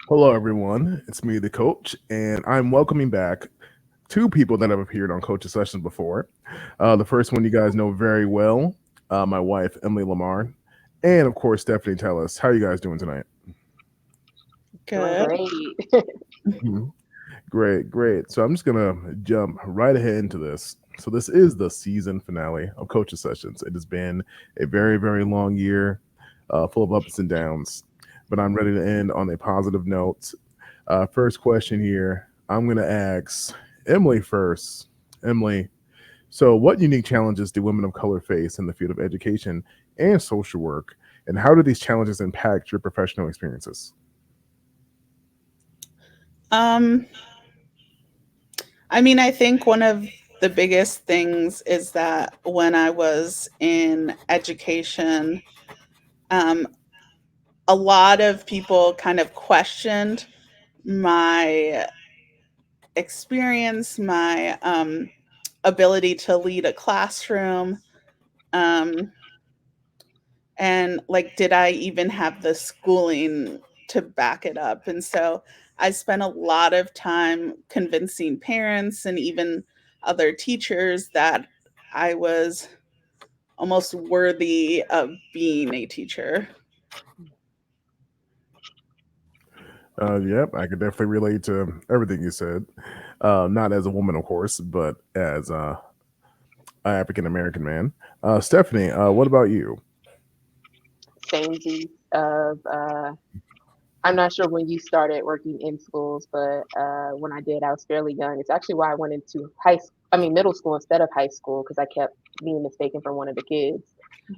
Hello, everyone. It's me, the coach, and I'm welcoming back two people that have appeared on coach's sessions before. The first one you guys know very well, my wife, Emily Lamar, and of course, Stephanie Tellis. How are you guys doing tonight? Doing Good. great. Mhm. Great, great. So I'm just going to jump right ahead into this. So, this is the season finale of coach's sessions. It has been a very, very long year, full of ups and downs, but I'm ready to end on a positive note. First question here. I'm going to ask Emily first. Emily, so what unique challenges do women of color face in the field of education and social work? And how do these challenges impact your professional experiences? Um, I think one of the biggest things is that when I was in education, um, a lot of people kind of questioned my experience, my ability to lead a classroom, um, and like, did I even have the schooling to back it up? And so I spent a lot of time convincing parents and even other teachers that I was almost worthy of being a teacher. Yep, I could definitely relate to everything you said. Not as a woman, of course, but as an African American man. Stephanie, what about you? Samesies of I'm not sure when you started working in schools, but when I did, I was fairly young. It's actually why I went into middle school instead of high school because I kept being mistaken for one of the kids.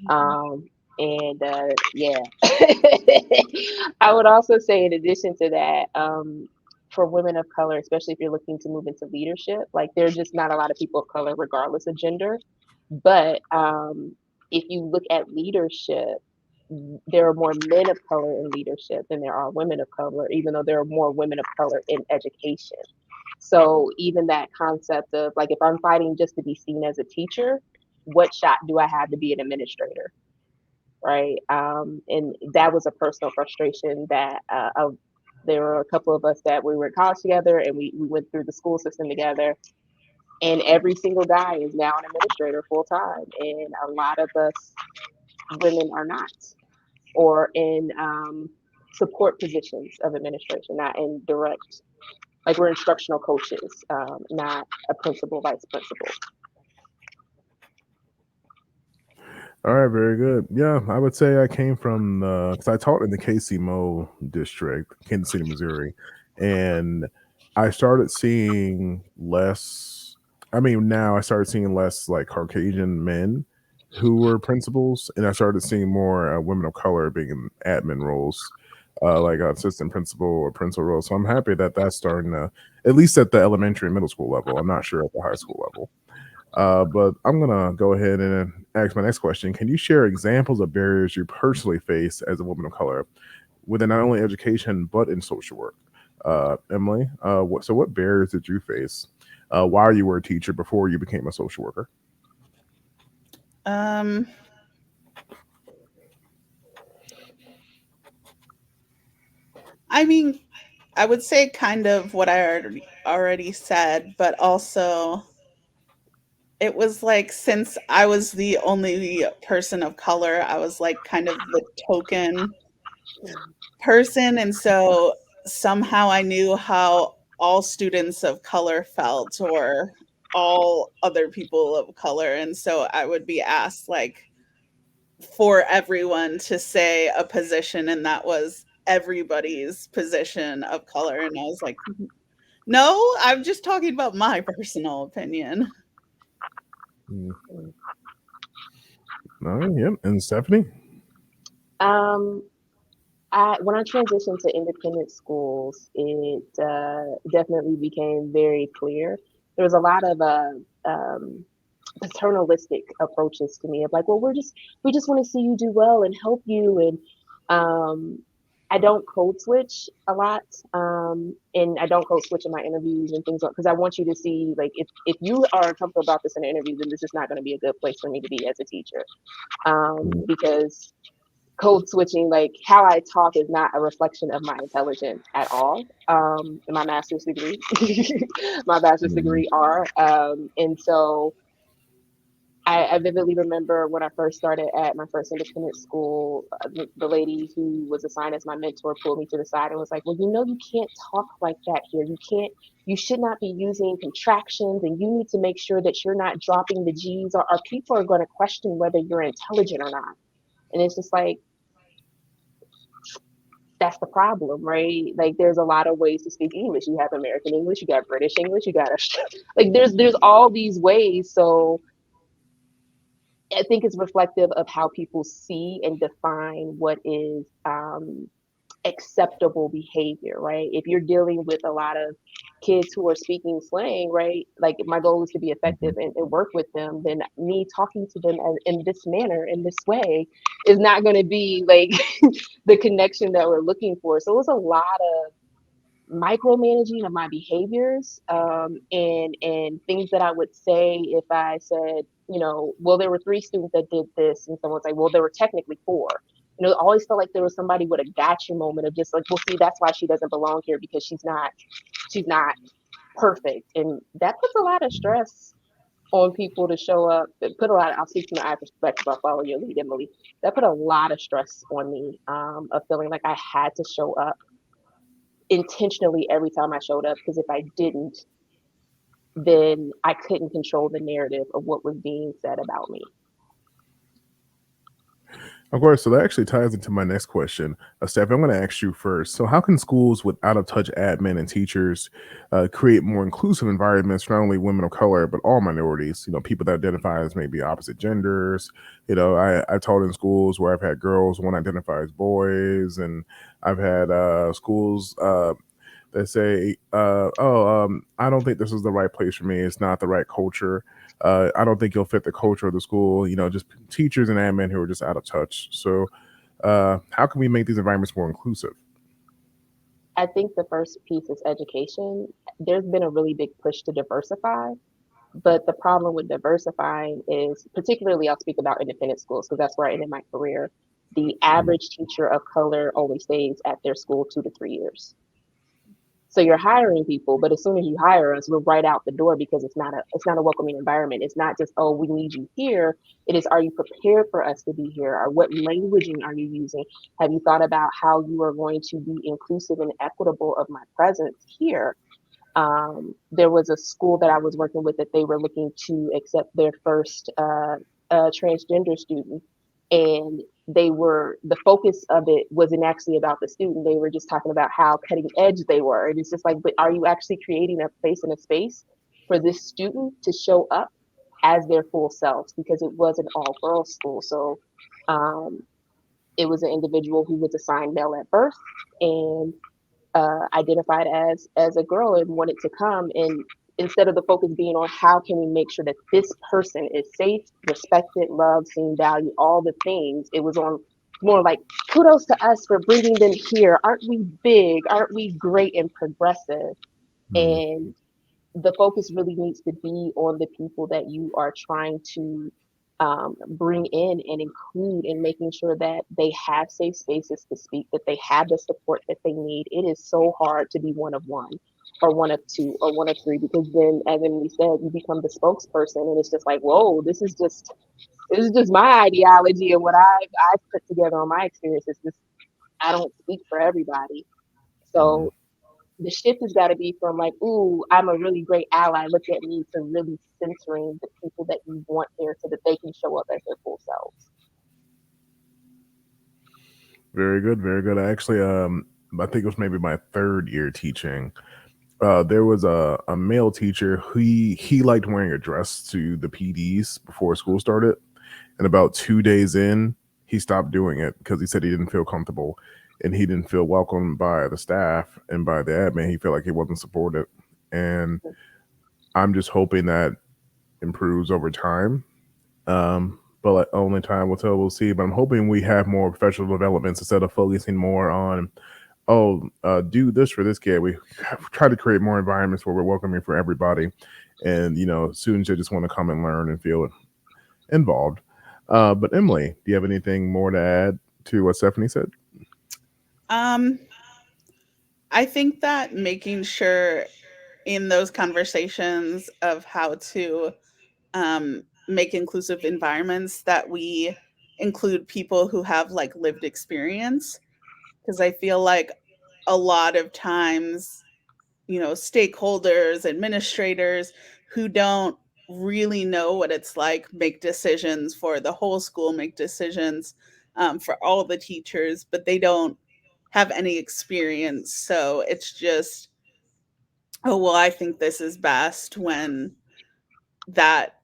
Um, and yeah, I would also say, in addition to that, for women of color, especially if you're looking to move into leadership, like there's just not a lot of people of color, regardless of gender. But if you look at leadership, there are more men of color in leadership than there are women of color, even though there are more women of color in education. So even that concept of like, if I'm fighting just to be seen as a teacher, what shot do I have to be an administrator? Right. And that was a personal frustration that there were a couple of us that we were in college together and we went through the school system together. And every single guy is now an administrator full time. And a lot of us women are not, or in support positions of administration, not in direct, like we're instructional coaches, not a principal, vice principal. All right, very good. Yeah, I would say I came from because I taught in the KC district, Kansas City, Missouri, and I started seeing less. I mean, now I started seeing less like Caucasian men who were principals, and I started seeing more women of color being in admin roles, like assistant principal or principal roles. So I'm happy that that's starting to, at least at the elementary and middle school level. I'm not sure at the high school level. But I'm gonna go ahead and ask my next question. Can you share examples of barriers you personally face as a woman of color within not only education but in social work? Emily, what barriers did you face while you were a teacher before you became a social worker? Um, I mean, I would say kind of what I already said, but also it was like since I was the only person of color, I was like kind of the token person. And so somehow I knew how all students of color felt or all other people of color. And so I would be asked, like, for everyone to say a position, and that was everybody's position of color. And I was like, no, I'm just talking about my personal opinion. Mm. All right, yep. And Stephanie? Um, when I transitioned to independent schools, it definitely became very clear. There was a lot of paternalistic approaches to me of like, well, we just want to see you do well and help you. And I don't code switch a lot, and I don't code switch in my interviews and things like because I want you to see like if you are uncomfortable about this in an interview, then this is not going to be a good place for me to be as a teacher, Mm. because code switching, like how I talk is not a reflection of my intelligence at all. In my master's degree, my bachelor's Mhm. degree are. And so I vividly remember when I first started at my first independent school, the lady who was assigned as my mentor pulled me to the side and was like, "Well, you can't talk like that here. You should not be using contractions, and you need to make sure that you're not dropping the G's, or people are going to question whether you're intelligent or not." And it's just like, that's the problem, right? Like, there's a lot of ways to speak English. You have American English, you got British English, you got like, there's all these ways. So I think it's reflective of how people see and define what is acceptable behavior, right? If you're dealing with a lot of kids who are speaking slang, right? Like, my goal is to be effective Mhm. and work with them, then me talking to them in this manner, in this way, is not going to be like the connection that we're looking for. So it was a lot of micromanaging of my behaviors, and things that I would say if I said, well, there were three students that did this, and someone's like, well, there were technically four. I always felt like there was somebody with a gotcha moment of just like, well, see, that's why she doesn't belong here, because she's not perfect, and that puts a lot of stress on people to show up. It put a lot. I'll speak from my perspective. I'll follow your lead, Emily. That put a lot of stress on me, of feeling like I had to show up intentionally every time I showed up, because if I didn't, then I couldn't control the narrative of what was being said about me. Of course, so that actually ties into my next question. Steph, I'm going to ask you first. So, how can schools with out of touch admin and teachers create more inclusive environments for not only women of color, but all minorities? People that identify as maybe opposite genders. I taught in schools where I've had girls one identify as boys, and I've had schools that say, I don't think this is the right place for me. It's not the right culture. I don't think you'll fit the culture of the school. Just teachers and admin who are just out of touch. So, how can we make these environments more inclusive? I think the first piece is education. There's been a really big push to diversify, but the problem with diversifying is, particularly, I'll speak about independent schools because that's where I ended my career. The Mhm. average teacher of color only stays at their school 2 to 3 years. So you're hiring people, but as soon as you hire us, we're right out the door, because it's not a welcoming environment. It's not just, oh, we need you here. It is, are you prepared for us to be here? Or what languaging are you using? Have you thought about how you are going to be inclusive and equitable of my presence here? There was a school that I was working with that they were looking to accept their first transgender student, and the focus of it wasn't actually about the student. They were just talking about how cutting edge they were, and it's just like, but are you actually creating a place and a space for this student to show up as their full selves? Because it was an all girls school, so um, it was an individual who was assigned male at birth, and identified as a girl and wanted to come. And instead of the focus being on how can we make sure that this person is safe, respected, loved, seen, valued, all the things, it was on more like, kudos to us for bringing them here. Aren't we big? Aren't we great and progressive? Mhm. And the focus really needs to be on the people that you are trying to bring in and include, and making sure that they have safe spaces to speak, that they have the support that they need. It is so hard to be one of one, or one of two, or one of three, because then, as Emily said, you become the spokesperson, and it's just like, whoa, this is just my ideology and what I've put together on my experiences. I don't speak for everybody. Mhm. So the shift has got to be from like, ooh, I'm a really great ally, look at me, to really centering the people that you want there so that they can show up as their full selves. Very good, very good. I think it was maybe my third year teaching. There was a male teacher. He liked wearing a dress to the PDs before school started, and about 2 days in, he stopped doing it because he said he didn't feel comfortable and he didn't feel welcomed by the staff and by the admin. He felt like he wasn't supported, and I'm just hoping that improves over time. But like, only time will tell. We'll see. But I'm hoping we have more professional developments instead of focusing more on, do this for this kid. We try to create more environments where we're welcoming for everybody, and students that just want to come and learn and feel involved. But Emily, do you have anything more to add? to what Stephanie said? Um, I think that making sure in those conversations of how to make inclusive environments that we include people who have like lived experience, because I feel like a lot of times, stakeholders, administrators who don't really know what it's like make decisions for the whole school, make decisions for all the teachers, but they don't have any experience. So it's just, oh, well, I think this is best, when that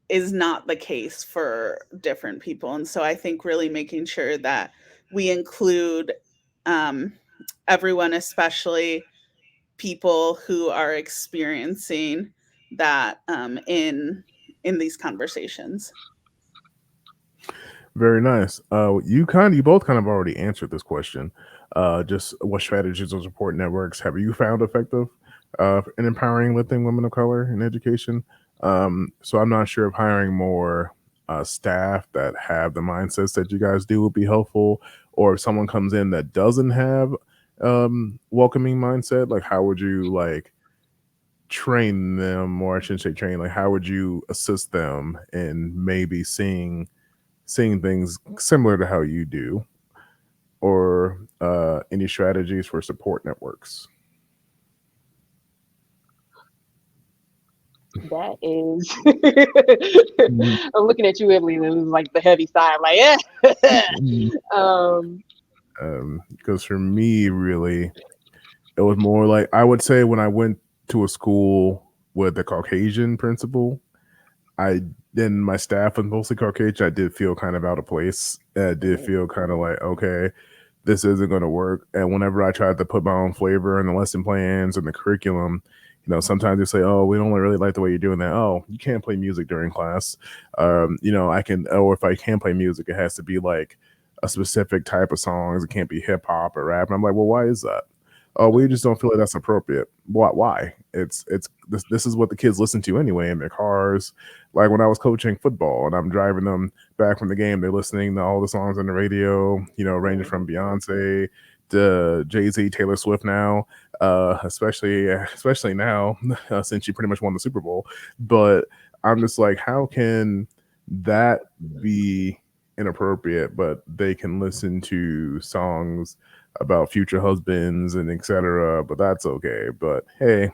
is not the case for different people. And so I think really making sure that we include um, everyone, especially people who are experiencing that in these conversations. Very nice. You both kind of already answered this question. Just what strategies or support networks have you found effective in empowering lifting women of color in education? So I'm not sure if hiring more staff that have the mindsets that you guys do would be helpful, or if someone comes in that doesn't have welcoming mindset, like how would you like train them, or I shouldn't say train, like how would you assist them in maybe seeing things similar to how you do, or any strategies for support networks? That is, Mm, I'm looking at you, Emily, and it was like the heavy sigh. I'm like, yeah. mm. um, Because for me, really, it was more like I would say when I went to a school with a Caucasian principal, I then my staff was mostly Caucasian. I did feel kind of out of place. I did feel kind of like, okay, this isn't going to work. And whenever I tried to put my own flavor in the lesson plans and the curriculum, sometimes they say, "Oh, we don't really like the way you're doing that. Oh, you can't play music during class. I can, or if I can play music, it has to be like a specific type of songs. It can't be hip hop or rap." And I'm like, "Well, why is that?" Oh, we just don't feel like that's appropriate. Why? It's this is what the kids listen to anyway in their cars. Like when I was coaching football and I'm driving them back from the game, they're listening to all the songs on the radio, ranging from Beyonce to Jay-Z, Taylor Swift now, especially now since she pretty much won the Super Bowl. But I'm just like, how can that be inappropriate, but they can listen to songs about future husbands and etc. But that's okay. But hey,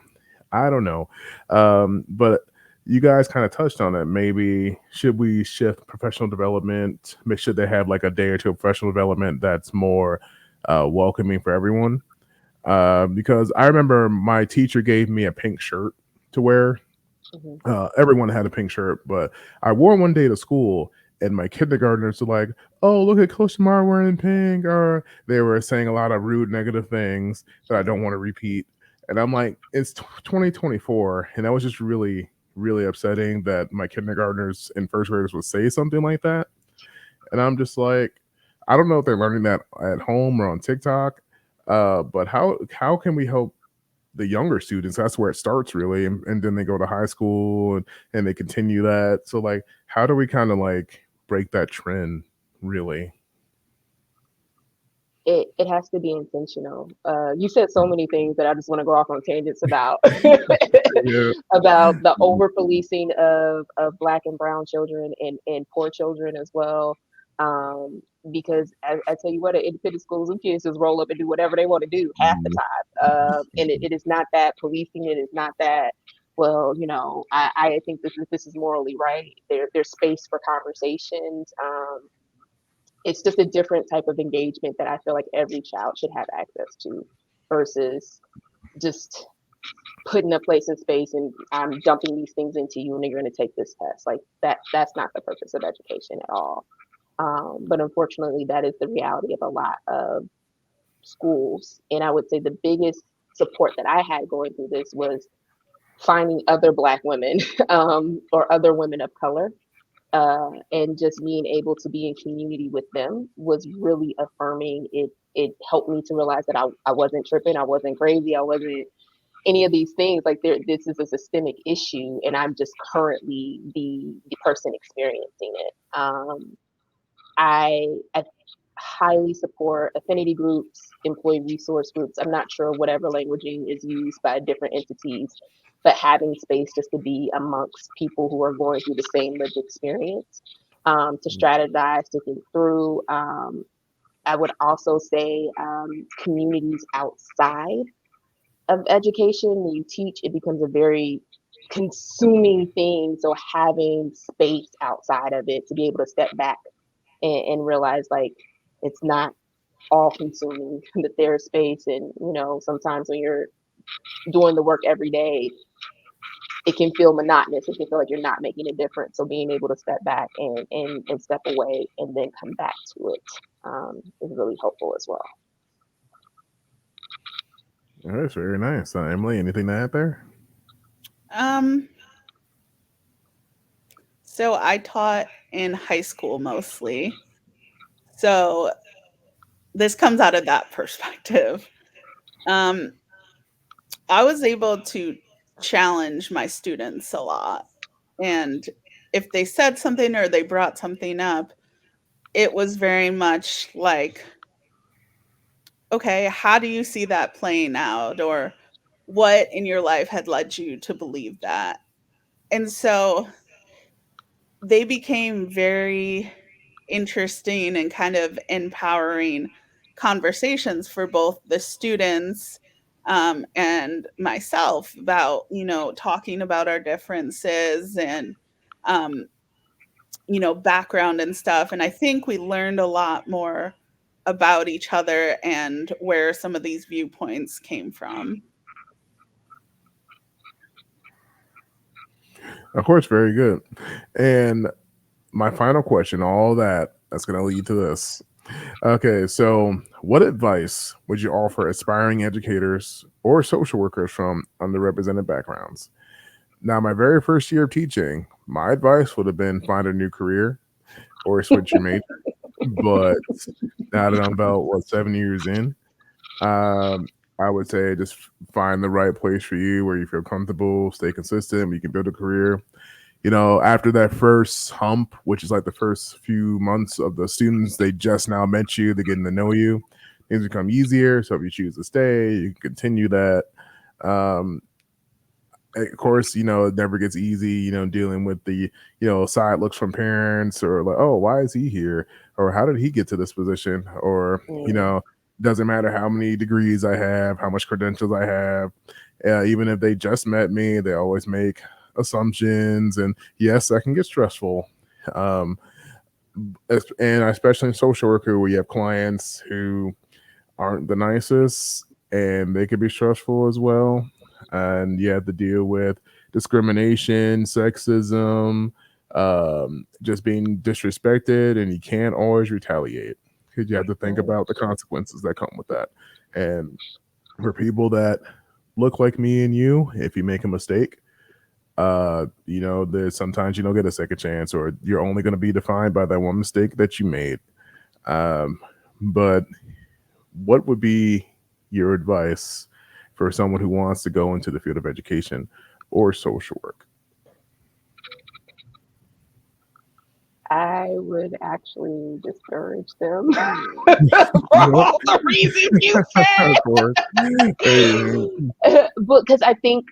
I don't know. But you guys kind of touched on it. Maybe should we shift professional development? Make sure they have like a day or two of professional development that's more welcoming for everyone. Because I remember my teacher gave me a pink shirt to wear. mhm. Everyone had a pink shirt, but I wore one day to school, and my kindergartners were like, "Oh, look at Coach Tamar wearing pink," or they were saying a lot of rude, negative things that I don't want to repeat. And I'm like, it's 2024, and that was just really, really upsetting that my kindergartners and first graders would say something like that. And I'm just like, I don't know if they're learning that at home or on TikTok, but how can we help the younger students? That's where it starts really, and then they go to high school and they continue that. So like, how do we kind of like break that trend really? It has to be intentional. You said so many things that I just want to go off on tangents about Yeah. about the over policing of black and brown children and poor children as well. Um, because I tell you what, at independent schools, them kids just roll up and do whatever they want to do half the Mhm. time. And it is not that policing. It is not that. Well, I think this is morally right. There's space for conversations. It's just a different type of engagement that I feel like every child should have access to versus just putting a place in space and I'm dumping these things into you and you're going to take this test. Like that's not the purpose of education at all. But unfortunately, that is the reality of a lot of schools. And I would say the biggest support that I had going through this was finding other Black women or other women of color and just being able to be in community with them was really affirming. It helped me to realize that I wasn't tripping, I wasn't crazy, I wasn't any of these things. Like this is a systemic issue, and I'm just currently the person experiencing it. I highly support affinity groups, employee resource groups. I'm not sure whatever languaging is used by different entities, but having space just to be amongst people who are going through the same lived experience, to strategize, to think through. I would also say communities outside of education. When you teach, it becomes a very consuming thing. So having space outside of it to be able to step back and realize like it's not all consuming, that there's space. And sometimes when you're doing the work every day, it can feel monotonous. It can feel like you're not making a difference. So being able to step back and step away and then come back to it is really helpful as well. That's very nice. Emily, anything to add there? So I taught in high school mostly. So this comes out of that perspective. I was able to challenge my students a lot. And if they said something or they brought something up, it was very much like, okay, how do you see that playing out? Or what in your life had led you to believe that? And so they became very interesting and kind of empowering conversations for both the students and myself about, talking about our differences and, background and stuff. And I think we learned a lot more about each other and where some of these viewpoints came from. Of course, very good. And my final question, all that's going to lead to this. Okay, so what advice would you offer aspiring educators or social workers from underrepresented backgrounds? Now, my very first year of teaching, my advice would have been find a new career or switch your major. But now that I'm about 7 years in, I would say just find the right place for you where you feel comfortable, stay consistent, where you can build a career. After that first hump, which is like the first few months of the students, they just now met you, they're getting to know you. Things become easier. So if you choose to stay, you can continue that. Of course, it never gets easy, dealing with the, side looks from parents or like, oh, why is he here? Or how did he get to this position? Or, doesn't matter how many degrees I have, how much credentials I have. Even if they just met me, they always make assumptions. And yes, that can get stressful. And especially in social worker where you have clients who aren't the nicest and they can be stressful as well. And you have to deal with discrimination, sexism, just being disrespected, and you can't always retaliate because you have to think about the consequences that come with that. And for people that look like me and you, if you make a mistake, there's sometimes you don't get a second chance, or you're only going to be defined by that one mistake that you made. But what would be your advice for someone who wants to go into the field of education or social work? I would actually discourage them for all the reasons you said. But because I think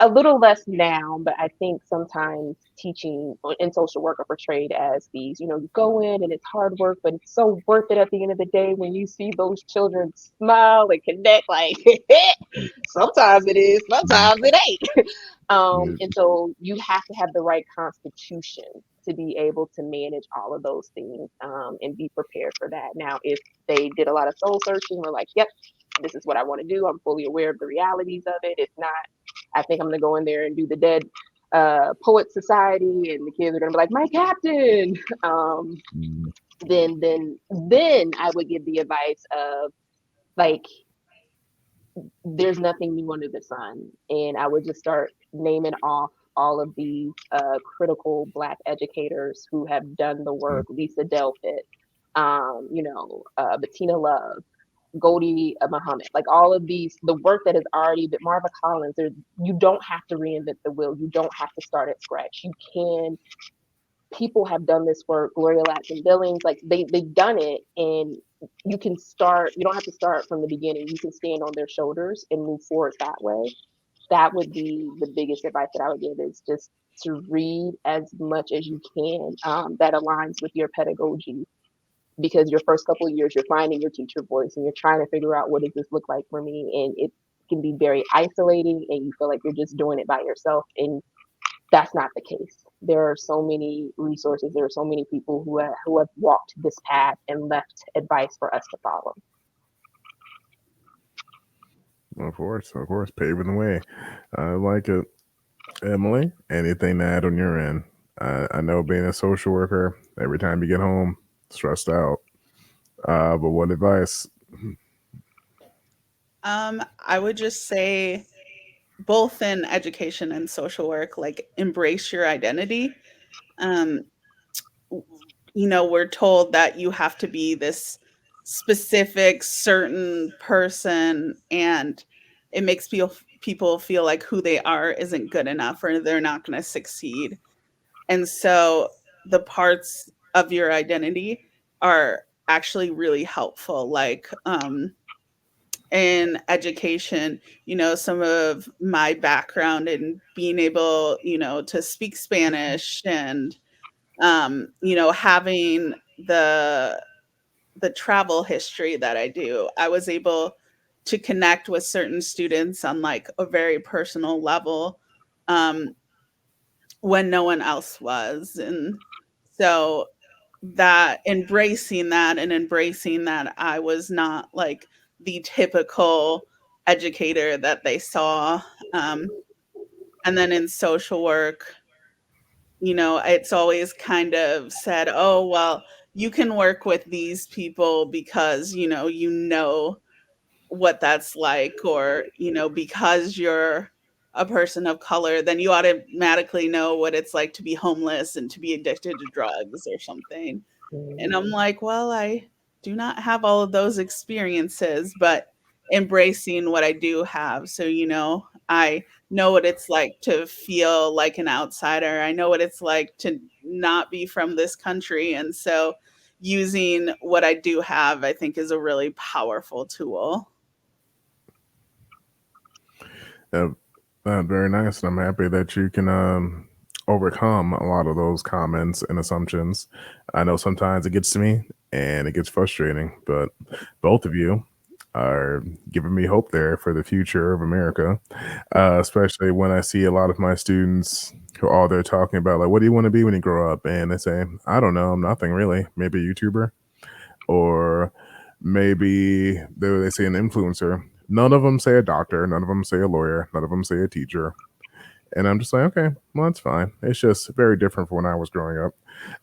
a little less now, but I think sometimes teaching in social work are portrayed as these, you go in and it's hard work, but it's so worth it at the end of the day when you see those children smile and connect. Like sometimes it is, sometimes it ain't. And so you have to have the right constitution to be able to manage all of those things and be prepared for that. Now, if they did a lot of soul searching, we're like, yep, this is what I want to do. I'm fully aware of the realities of it. If not, I think I'm going to go in there and do the Dead Poet Society, and the kids are going to be like, my captain. Then I would give the advice of like, there's nothing new under the sun. And I would just start naming off all of these critical Black educators who have done the work. Lisa Delpit, Bettina Love, Goldie Muhammad, like all of these, the work that has already been, Marva Collins, you don't have to reinvent the wheel. You don't have to start at scratch. You can people have done this work. Gloria Ladson Billings, like they've done it, and you can start. You don't have to start from the beginning. You can stand on their shoulders and move forward that way. That would be the biggest advice that I would give, is just to read as much as you can that aligns with your pedagogy, because your first couple of years you're finding your teacher voice and you're trying to figure out, what does this look like for me, and it can be very isolating and you feel like you're just doing it by yourself, and that's not the case. There are so many resources, there are so many people who have walked this path and left advice for us to follow. Of course, paving the way. I like it. Emily, anything to add on your end? I know being a social worker, every time you get home, stressed out. But what advice? I would just say, both in education and social work, like, embrace your identity. Um, we're told that you have to be this specific, certain person, and it makes people feel like who they are isn't good enough, or they're not going to succeed. And so the parts of your identity are actually really helpful. Like, in education, some of my background in being able, to speak Spanish, and, having the travel history that I do, I was able to connect with certain students on like a very personal level, um, when no one else was. And so that embracing that, and embracing that I was not like the typical educator that they saw. Um, and then in social work, it's always kind of said, oh, well, you can work with these people because, you know what that's like, or, because you're a person of color, then you automatically know what it's like to be homeless and to be addicted to drugs or something. And I'm Mm. like, well, I do not have all of those experiences, but embracing what I do have. So, I know what it's like to feel like an outsider. I know what it's like to not be from this country. And so, using what I do have, I think, is a really powerful tool. Uh, Very nice, and I'm happy that you can overcome a lot of those comments and assumptions. I know sometimes it gets to me and it gets frustrating, but both of you are giving me hope there for the future of America, especially when I see a lot of my students who all they're talking about, like, what do you want to be when you grow up? And they say, I don't know, nothing really, maybe a YouTuber, or maybe they say an influencer. None of them say a doctor, none of them say a lawyer, none of them say a teacher. And I'm just like, okay, well, that's fine. It's just very different from when I was growing up.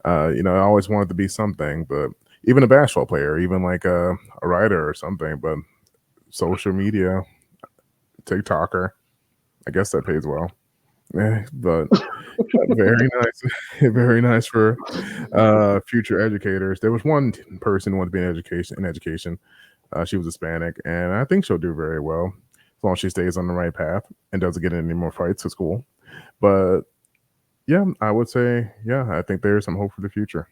I always wanted to be something, but even a basketball player, even like a writer or something, but social media, TikToker, I guess that pays well. But very nice, very nice for future educators. There was one person who wanted to be in education. She was Hispanic, and I think she'll do very well as long as she stays on the right path and doesn't get in any more fights at school. But yeah, I would say, yeah, I think there's some hope for the future.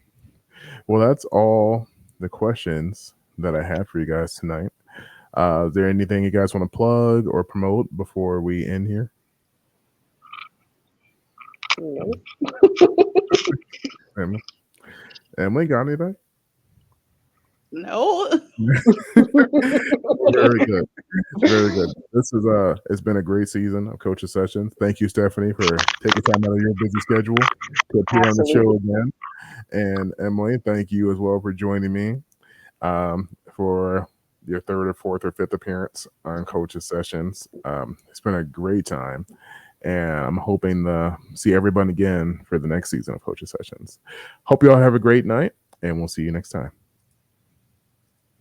Well, that's all the questions that I have for you guys tonight. Is there anything you guys want to plug or promote before we end here? No. Emily, Emily, got anything? No. Very good. Very good. This is it's been a great season of Coach's Sessions. Thank you, Stephanie, for taking time out of your busy schedule to appear on the show Absolutely. again. And Emily, thank you as well for joining me for your third or fourth or fifth appearance on Coach's Sessions. It's been a great time, and I'm hoping to see everyone again for the next season of Coach's Sessions. Hope you all have a great night, and we'll see you next time.